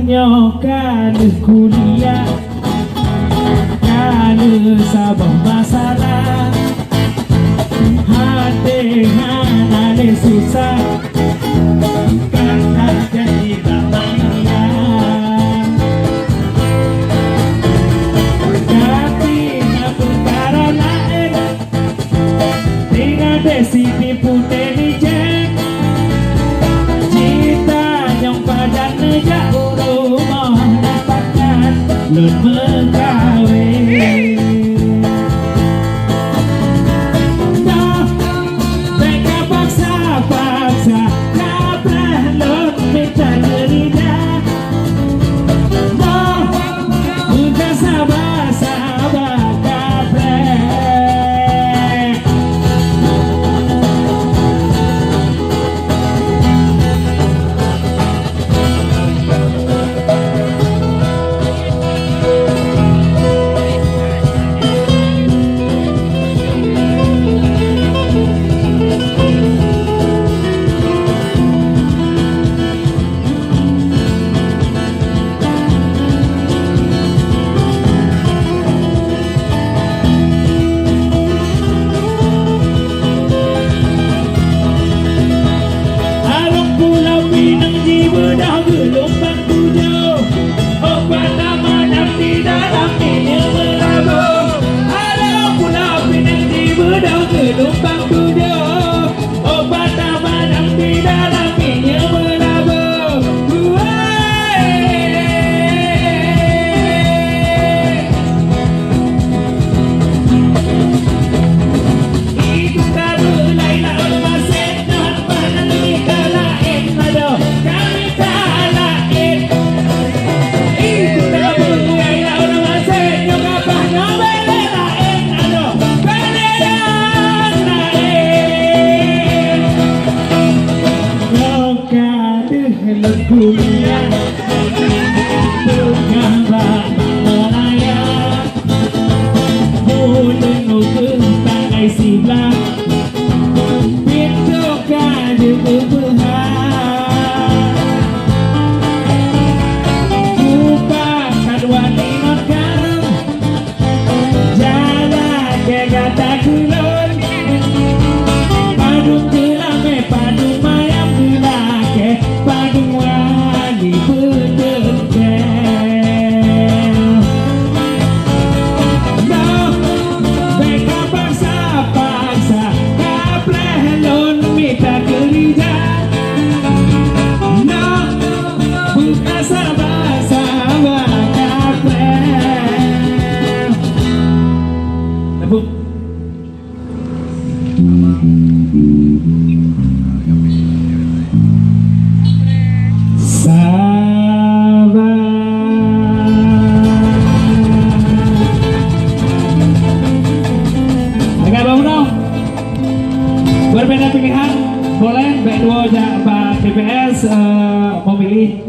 nyokan kuliah kalau sabah masalah hati hanane susah kata jadi bapaknya tapi na perkara lain dengan desi tipu intelijen cita yang padan nejak rumah dapatkan lun mengkawin lumpang tujuh obat tamadam di dalam minyak berlabuh itu tak mulai laut masih dan panani kalain aduh kami kalain itu tak mulai laut masih juga panobel lain aduh kuliah bukan bapak melayang boleh ngukentang ay sibla pintu kade beberhan lupakan waninon karam jalan ke gata kulon padung gelame padung mayam gelake padung wani berdengkel no beka paksa-paksa kaplelon minta kerja no buka sabar-sabar kaplel tepuk berbeda pilihan boleh B2 Pak BPS memilih